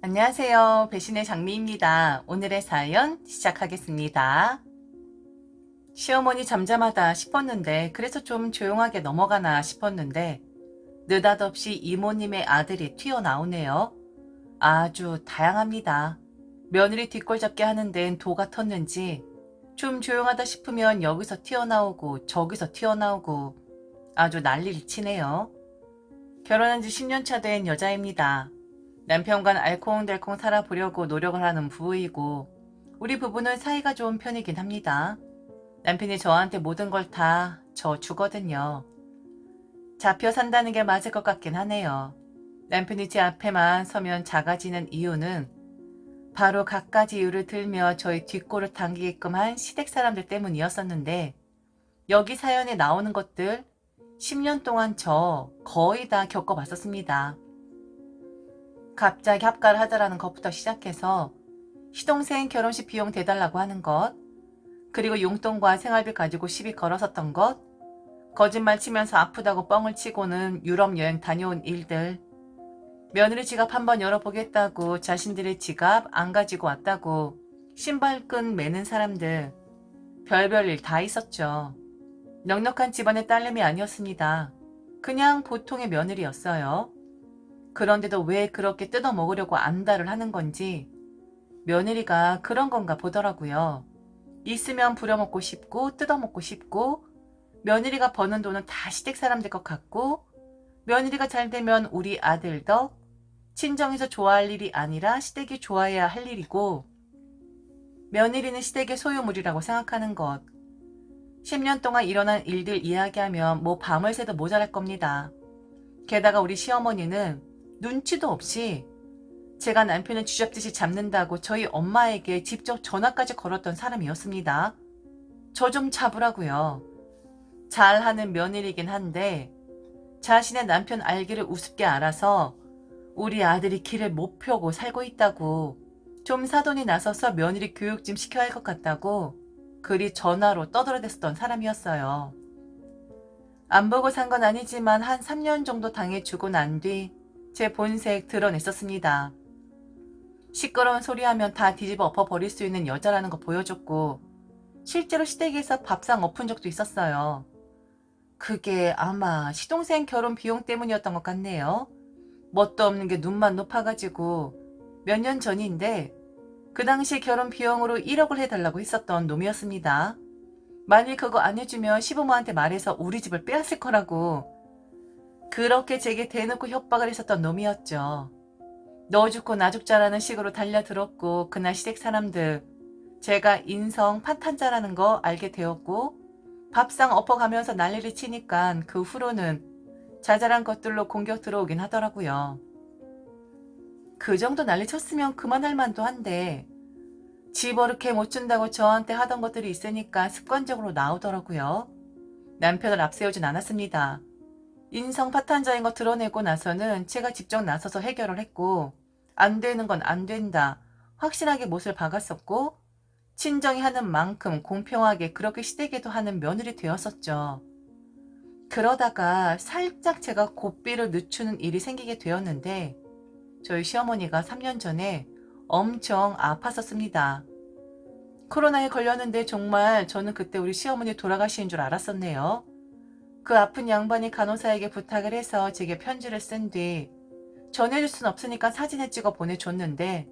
안녕하세요. 배신의 장미입니다. 오늘의 사연 시작하겠습니다. 시어머니 잠잠하다 싶었는데 그래서 좀 조용하게 넘어가나 싶었는데 느닷없이 이모님의 아들이 튀어나오네요. 아주 다양합니다. 며느리 뒷골잡기 하는 데는 도가 텄는지 좀 조용하다 싶으면 여기서 튀어나오고 저기서 튀어나오고 아주 난리를 치네요. 결혼한 지 10년 차 된 여자입니다. 남편과 알콩달콩 살아보려고 노력을 하는 부부이고 우리 부부는 사이가 좋은 편이긴 합니다. 남편이 저한테 모든 걸 다 저 주거든요. 잡혀 산다는 게 맞을 것 같긴 하네요. 남편이 제 앞에만 서면 작아지는 이유는 바로 갖가지 이유를 들며 저희 뒷골을 당기게끔 한 시댁 사람들 때문이었었는데 여기 사연에 나오는 것들 10년 동안 저 거의 다 겪어봤었습니다. 갑자기 합가를 하자라는 것부터 시작해서 시동생 결혼식 비용 대달라고 하는 것, 그리고 용돈과 생활비 가지고 시비 걸었었던 것, 거짓말 치면서 아프다고 뻥을 치고는 유럽 여행 다녀온 일들, 며느리 지갑 한번 열어보겠다고 자신들의 지갑 안 가지고 왔다고 신발끈 매는 사람들, 별별 일 다 있었죠. 넉넉한 집안의 딸내미 아니었습니다. 그냥 보통의 며느리였어요. 그런데도 왜 그렇게 뜯어먹으려고 안달을 하는 건지 며느리가 그런 건가 보더라고요. 있으면 부려먹고 싶고 뜯어먹고 싶고 며느리가 버는 돈은 다 시댁 사람들 것 같고 며느리가 잘 되면 우리 아들 덕 친정에서 좋아할 일이 아니라 시댁이 좋아해야 할 일이고 며느리는 시댁의 소유물이라고 생각하는 것. 10년 동안 일어난 일들 이야기하면 뭐 밤을 새도 모자랄 겁니다. 게다가 우리 시어머니는 눈치도 없이 제가 남편을 쥐잡듯이 잡는다고 저희 엄마에게 직접 전화까지 걸었던 사람이었습니다. 저 좀 잡으라고요. 잘하는 며느리긴 한데 자신의 남편 알기를 우습게 알아서 우리 아들이 길을 못 펴고 살고 있다고 좀 사돈이 나서서 며느리 교육 좀 시켜야 할 것 같다고 그리 전화로 떠들어댔었던 사람이었어요. 안 보고 산 건 아니지만 한 3년 정도 당해주고 난 뒤 제 본색 드러냈었습니다. 시끄러운 소리하면 다 뒤집어 엎어버릴 수 있는 여자라는 거 보여줬고 실제로 시댁에서 밥상 엎은 적도 있었어요. 그게 아마 시동생 결혼 비용 때문이었던 것 같네요. 뭣도 없는 게 눈만 높아가지고 몇 년 전인데 그 당시 결혼 비용으로 1억을 해달라고 했었던 놈이었습니다. 만일 그거 안 해주면 시부모한테 말해서 우리 집을 빼앗을 거라고 그렇게 제게 대놓고 협박을 했었던 놈이었죠. 너 죽고 나 죽자라는 식으로 달려들었고 그날 시댁 사람들 제가 인성 파탄자라는 거 알게 되었고 밥상 엎어가면서 난리를 치니까 그 후로는 자잘한 것들로 공격 들어오긴 하더라고요. 그 정도 난리 쳤으면 그만할 만도 한데 집어렇게 못 준다고 저한테 하던 것들이 있으니까 습관적으로 나오더라고요. 남편을 앞세우진 않았습니다. 인성 파탄자인 거 드러내고 나서는 제가 직접 나서서 해결을 했고 안 되는 건 안 된다. 확실하게 못을 박았었고 친정이 하는 만큼 공평하게 그렇게 시댁에도 하는 며느리 되었었죠. 그러다가 살짝 제가 고삐를 늦추는 일이 생기게 되었는데 저희 시어머니가 3년 전에 엄청 아팠었습니다. 코로나에 걸렸는데 정말 저는 그때 우리 시어머니 돌아가시는 줄 알았었네요. 그 아픈 양반이 간호사에게 부탁을 해서 제게 편지를 쓴 뒤 전해줄 순 없으니까 사진을 찍어 보내줬는데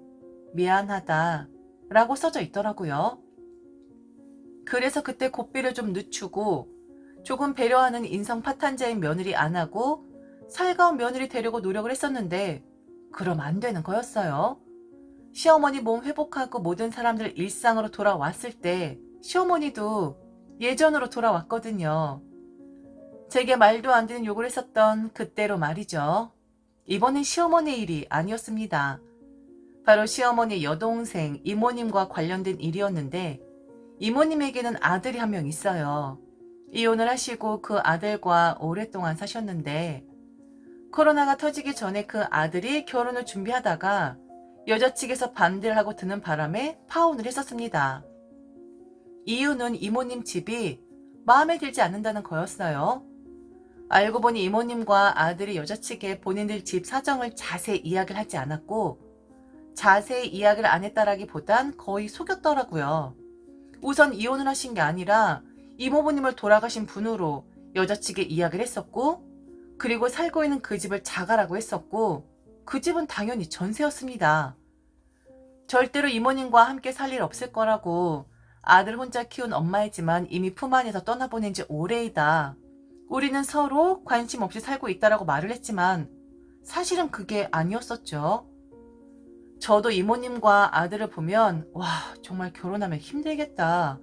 미안하다 라고 써져 있더라고요. 그래서 그때 고삐를 좀 늦추고 조금 배려하는 인성 파탄자인 며느리 안 하고 살가운 며느리 되려고 노력을 했었는데 그럼 안 되는 거였어요. 시어머니 몸 회복하고 모든 사람들 일상으로 돌아왔을 때 시어머니도 예전으로 돌아왔거든요. 제게 말도 안 되는 욕을 했었던 그때로 말이죠. 이번엔 시어머니 일이 아니었습니다. 바로 시어머니 여동생 이모님과 관련된 일이었는데 이모님에게는 아들이 한 명 있어요. 이혼을 하시고 그 아들과 오랫동안 사셨는데 코로나가 터지기 전에 그 아들이 결혼을 준비하다가 여자 측에서 반대를 하고 드는 바람에 파혼을 했었습니다. 이유는 이모님 집이 마음에 들지 않는다는 거였어요. 알고 보니 이모님과 아들이 여자 측에 본인들 집 사정을 자세히 이야기를 하지 않았고 자세히 이야기를 안 했다라기보단 거의 속였더라고요. 우선 이혼을 하신 게 아니라 이모부님을 돌아가신 분으로 여자 측에 이야기를 했었고, 그리고 살고 있는 그 집을 자가라고 했었고, 그 집은 당연히 전세였습니다. 절대로 이모님과 함께 살 일 없을 거라고, 아들 혼자 키운 엄마이지만 이미 품 안에서 떠나보낸 지 오래이다. 우리는 서로 관심 없이 살고 있다라고 말을 했지만 사실은 그게 아니었었죠. 저도 이모님과 아들을 보면 와, 정말 결혼하면 힘들겠다.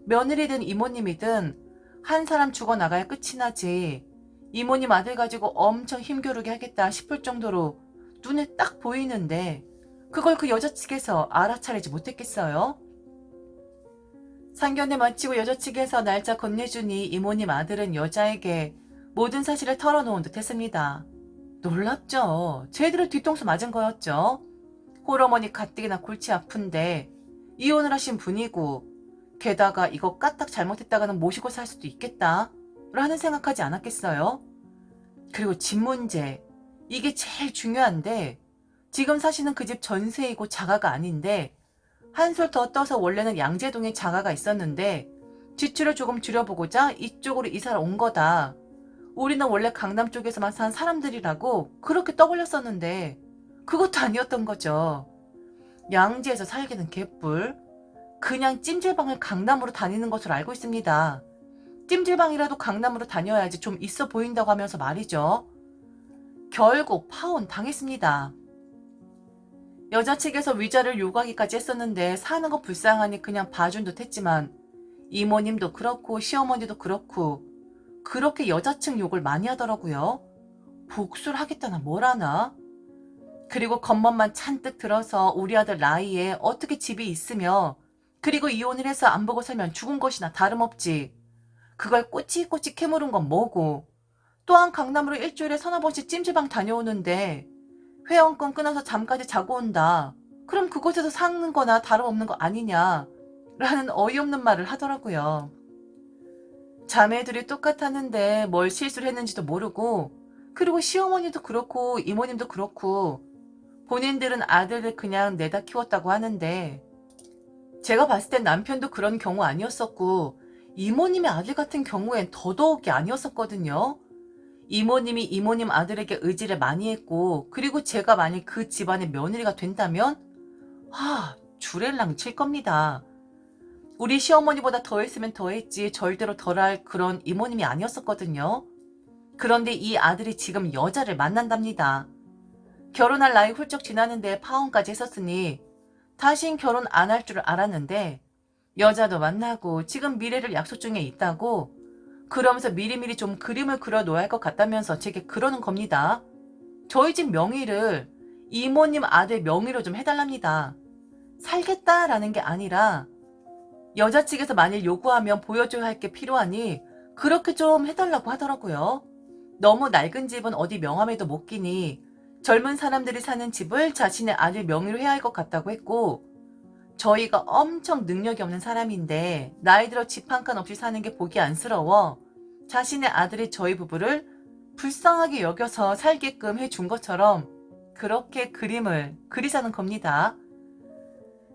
며느리든 이모님이든 한 사람 죽어나가야 끝이 나지. 이모님 아들 가지고 엄청 힘겨루게 하겠다 싶을 정도로 눈에 딱 보이는데 그걸 그 여자 측에서 알아차리지 못했겠어요? 상견례 마치고 여자 측에서 날짜 건네주니 이모님 아들은 여자에게 모든 사실을 털어놓은 듯 했습니다. 놀랍죠. 제대로 뒤통수 맞은 거였죠. 홀어머니 가뜩이나 골치 아픈데 이혼을 하신 분이고 게다가 이거 까딱 잘못했다가는 모시고 살 수도 있겠다 라는 생각하지 않았겠어요? 그리고 집 문제, 이게 제일 중요한데 지금 사시는 그 집 전세이고 자가가 아닌데 한술 더 떠서 원래는 양재동에 자가가 있었는데 지출을 조금 줄여보고자 이쪽으로 이사를 온 거다. 우리는 원래 강남 쪽에서만 산 사람들이라고 그렇게 떠벌렸었는데 그것도 아니었던 거죠. 양지에서 살기는 개뿔. 그냥 찜질방을 강남으로 다니는 것으로 알고 있습니다. 찜질방이라도 강남으로 다녀야지 좀 있어 보인다고 하면서 말이죠. 결국 파혼 당했습니다. 여자 측에서 위자를 요구하기까지 했었는데 사는 거 불쌍하니 그냥 봐준 듯 했지만 이모님도 그렇고 시어머니도 그렇고 그렇게 여자 측 욕을 많이 하더라고요. 복수를 하겠다나 뭘 하나? 그리고 겉멋만 잔뜩 들어서 우리 아들 나이에 어떻게 집이 있으며 그리고 이혼을 해서 안 보고 살면 죽은 것이나 다름없지. 그걸 꼬치꼬치 캐물은 건 뭐고. 또한 강남으로 일주일에 서너 번씩 찜질방 다녀오는데 회원권 끊어서 잠까지 자고 온다. 그럼 그곳에서 사는 거나 다름없는 거 아니냐. 라는 어이없는 말을 하더라고요. 자매들이 똑같았는데 뭘 실수를 했는지도 모르고 그리고 시어머니도 그렇고 이모님도 그렇고 본인들은 아들을 그냥 내다 키웠다고 하는데 제가 봤을 땐 남편도 그런 경우 아니었었고 이모님의 아들 같은 경우엔 더더욱이 아니었었거든요. 이모님이 이모님 아들에게 의지를 많이 했고 그리고 제가 만약 그 집안의 며느리가 된다면 주렐랑 칠 겁니다. 우리 시어머니보다 더했으면 더했지 절대로 덜할 그런 이모님이 아니었었거든요. 그런데 이 아들이 지금 여자를 만난답니다. 결혼할 나이 훌쩍 지나는데 파혼까지 했었으니 다신 결혼 안 할 줄 알았는데 여자도 만나고 지금 미래를 약속 중에 있다고 그러면서 미리미리 좀 그림을 그려놓아야 할 것 같다면서 제게 그러는 겁니다. 저희 집 명의를 이모님 아들 명의로 좀 해달랍니다. 살겠다라는 게 아니라 여자 측에서 만일 요구하면 보여줘야 할 게 필요하니 그렇게 좀 해달라고 하더라고요. 너무 낡은 집은 어디 명함에도 못 끼니 젊은 사람들이 사는 집을 자신의 아들 명의로 해야 할 것 같다고 했고 저희가 엄청 능력이 없는 사람인데 나이 들어 집 한 칸 없이 사는 게 보기 안쓰러워 자신의 아들이 저희 부부를 불쌍하게 여겨서 살게끔 해준 것처럼 그렇게 그림을 그리자는 겁니다.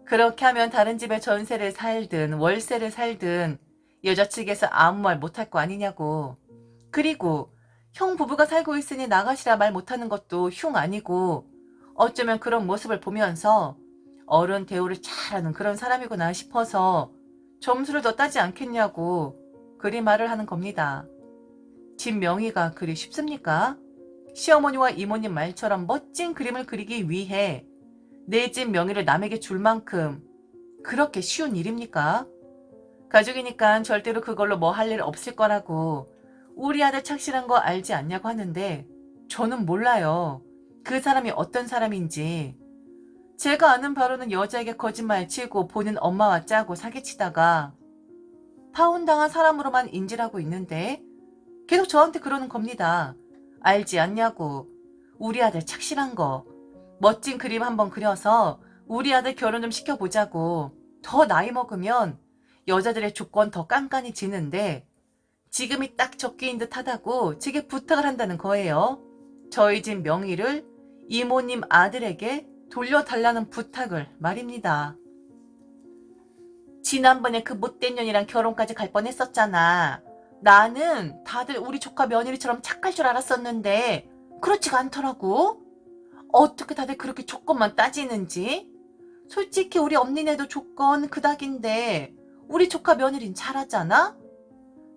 그렇게 하면 다른 집에 전세를 살든 월세를 살든 여자 측에서 아무 말 못할 거 아니냐고. 그리고 형 부부가 살고 있으니 나가시라 말 못하는 것도 흉 아니고 어쩌면 그런 모습을 보면서 어른 대우를 잘하는 그런 사람이구나 싶어서 점수를 더 따지 않겠냐고 그리 말을 하는 겁니다. 집 명의가 그리 쉽습니까? 시어머니와 이모님 말처럼 멋진 그림을 그리기 위해 내 집 명의를 남에게 줄 만큼 그렇게 쉬운 일입니까? 가족이니까 절대로 그걸로 뭐 할 일 없을 거라고 우리 아들 착실한 거 알지 않냐고 하는데 저는 몰라요. 그 사람이 어떤 사람인지. 제가 아는 바로는 여자에게 거짓말 치고 본인 엄마와 짜고 사기치다가 파혼당한 사람으로만 인지하고 있는데 계속 저한테 그러는 겁니다. 알지 않냐고. 우리 아들 착실한 거. 멋진 그림 한번 그려서 우리 아들 결혼 좀 시켜보자고. 더 나이 먹으면 여자들의 조건 더 깐깐해지는데 지금이 딱 적기인 듯 하다고 제게 부탁을 한다는 거예요. 저희 집 명의를 이모님 아들에게 돌려달라는 부탁을 말입니다. 지난번에 그 못된 년이랑 결혼까지 갈 뻔했었잖아. 나는 다들 우리 조카 며느리처럼 착할 줄 알았었는데 그렇지가 않더라고. 어떻게 다들 그렇게 조건만 따지는지. 솔직히 우리 언니네도 조건 그닥인데 우리 조카 며느린 잘하잖아?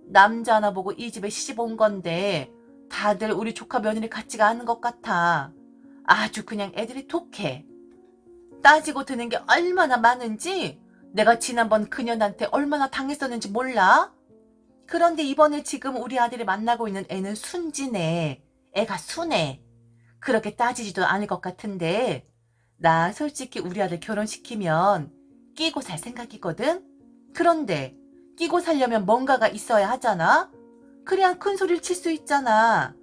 남자 하나 보고 이 집에 시집 온 건데 다들 우리 조카 며느리 같지가 않은 것 같아. 아주 그냥 애들이 독해. 따지고 드는 게 얼마나 많은지 내가 지난번 그년한테 얼마나 당했었는지 몰라? 그런데 이번에 지금 우리 아들이 만나고 있는 애는 순진해. 애가 순해. 그렇게 따지지도 않을 것 같은데 나 솔직히 우리 아들 결혼시키면 끼고 살 생각이거든? 그런데 끼고 살려면 뭔가가 있어야 하잖아? 그래야 큰 소리를 칠 수 있잖아.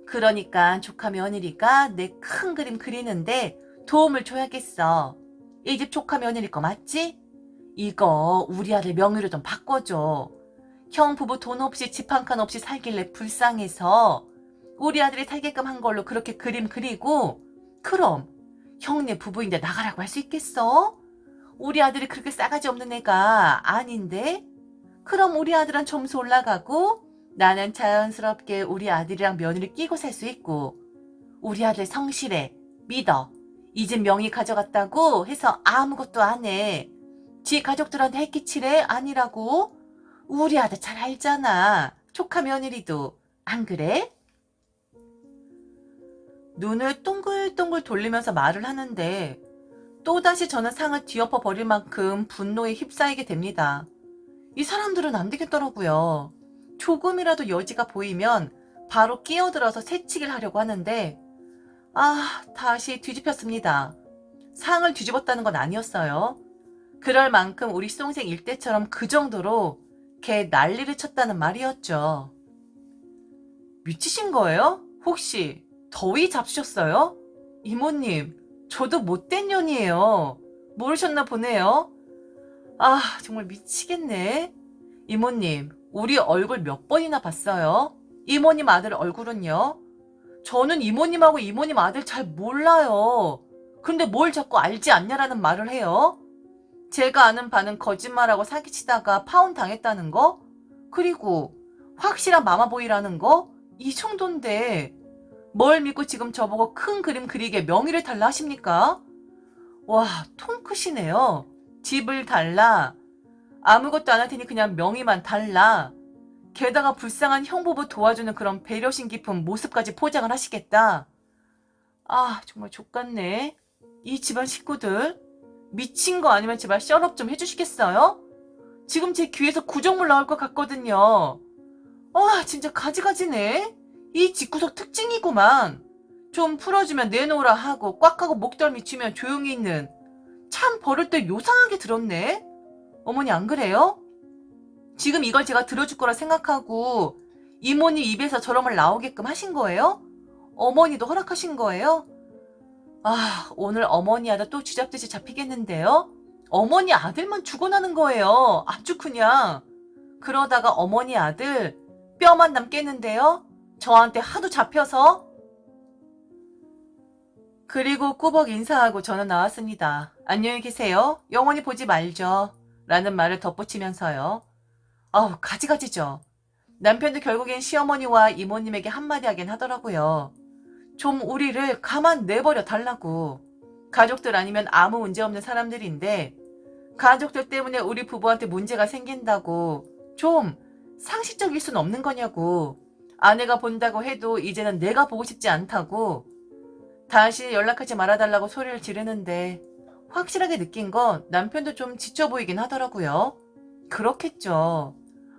그러니까 조카 며느리가 내 큰 그림 그리는데 도움을 줘야겠어. 이 집 조카 며느리 거 맞지? 이거 우리 아들 명의로 좀 바꿔줘. 형 부부 돈 없이 집 한 칸 없이 살길래 불쌍해서 우리 아들이 살게끔 한 걸로 그렇게 그림 그리고 그럼 형네 부부인데 나가라고 할 수 있겠어? 우리 아들이 그렇게 싸가지 없는 애가 아닌데? 그럼 우리 아들은 점수 올라가고 나는 자연스럽게 우리 아들이랑 며느리 끼고 살 수 있고 우리 아들 성실해. 믿어. 이 집 명의 가져갔다고 해서 아무것도 안 해. 지 가족들한테 해끼치래? 아니라고? 우리 아들 잘 알잖아. 조카 며느리도. 안 그래? 눈을 동글동글 돌리면서 말을 하는데 또다시 저는 상을 뒤엎어 버릴 만큼 분노에 휩싸이게 됩니다. 이 사람들은 안 되겠더라고요. 조금이라도 여지가 보이면 바로 끼어들어서 새치기를 하려고 하는데 다시 뒤집혔습니다. 상을 뒤집었다는 건 아니었어요. 그럴 만큼 우리 시동생 일대처럼 그 정도로 걔 난리를 쳤다는 말이었죠. 미치신 거예요? 혹시 더위 잡수셨어요? 이모님, 저도 못된 년이에요. 모르셨나 보네요. 정말 미치겠네. 이모님, 우리 얼굴 몇 번이나 봤어요? 이모님 아들 얼굴은요? 저는 이모님하고 이모님 아들 잘 몰라요. 근데 뭘 자꾸 알지 않냐라는 말을 해요? 제가 아는 바는 거짓말하고 사기치다가 파혼 당했다는 거? 그리고 확실한 마마보이라는 거? 이 정도인데 뭘 믿고 지금 저보고 큰 그림 그리게 명의를 달라 하십니까? 와, 통 크시네요. 집을 달라. 아무것도 안 할 테니 그냥 명의만 달라. 게다가 불쌍한 형부부 도와주는 그런 배려심 깊은 모습까지 포장을 하시겠다. 정말 족같네. 이 집안 식구들 미친 거 아니면 제발 셧업 좀 해주시겠어요? 지금 제 귀에서 구정물 나올 것 같거든요. 진짜 가지가지네. 이 집구석 특징이구만. 좀 풀어주면 내놓으라 하고 꽉 하고 목덜미 쥐면 조용히 있는. 참 버릴 때 요상하게 들었네. 어머니 안 그래요? 지금 이걸 제가 들어줄 거라 생각하고 이모님 입에서 저런 말 나오게끔 하신 거예요? 어머니도 허락하신 거예요? 오늘 어머니 아들 또 쥐잡듯이 잡히겠는데요? 어머니 아들만 죽어나는 거예요. 아주 그냥. 그러다가 어머니 아들 뼈만 남겠는데요? 저한테 하도 잡혀서. 그리고 꾸벅 인사하고 저는 나왔습니다. 안녕히 계세요. 영원히 보지 말죠. 라는 말을 덧붙이면서요. 가지가지죠. 남편도 결국엔 시어머니와 이모님에게 한마디 하긴 하더라고요. 좀 우리를 가만 내버려 달라고. 가족들 아니면 아무 문제 없는 사람들인데 가족들 때문에 우리 부부한테 문제가 생긴다고 좀 상식적일 순 없는 거냐고. 아내가 본다고 해도 이제는 내가 보고 싶지 않다고. 다시 연락하지 말아달라고 소리를 지르는데 확실하게 느낀 건 남편도 좀 지쳐 보이긴 하더라고요. 그렇겠죠.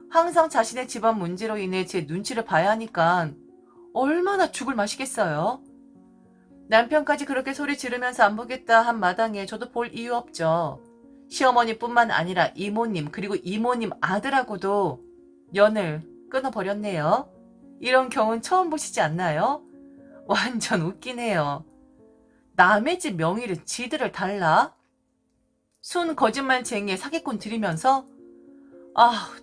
항상 자신의 집안 문제로 인해 제 눈치를 봐야 하니까 얼마나 죽을 맛이겠어요. 남편까지 그렇게 소리 지르면서 안 보겠다 한 마당에 저도 볼 이유 없죠. 시어머니뿐만 아니라 이모님 그리고 이모님 아들하고도 연을 끊어버렸네요. 이런 경우는 처음 보시지 않나요? 완전 웃기네요. 남의 집 명의를 지들을 달라? 순 거짓말쟁이의 사기꾼 들이면서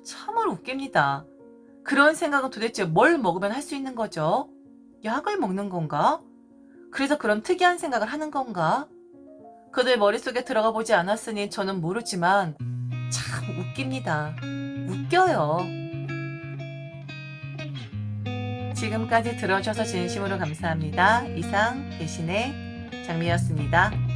참으로 웃깁니다. 그런 생각은 도대체 뭘 먹으면 할 수 있는 거죠? 약을 먹는 건가? 그래서 그런 특이한 생각을 하는 건가? 그들 머릿속에 들어가 보지 않았으니 저는 모르지만 참 웃깁니다. 웃겨요. 지금까지 들어주셔서 진심으로 감사합니다. 이상 배신의 장미였습니다.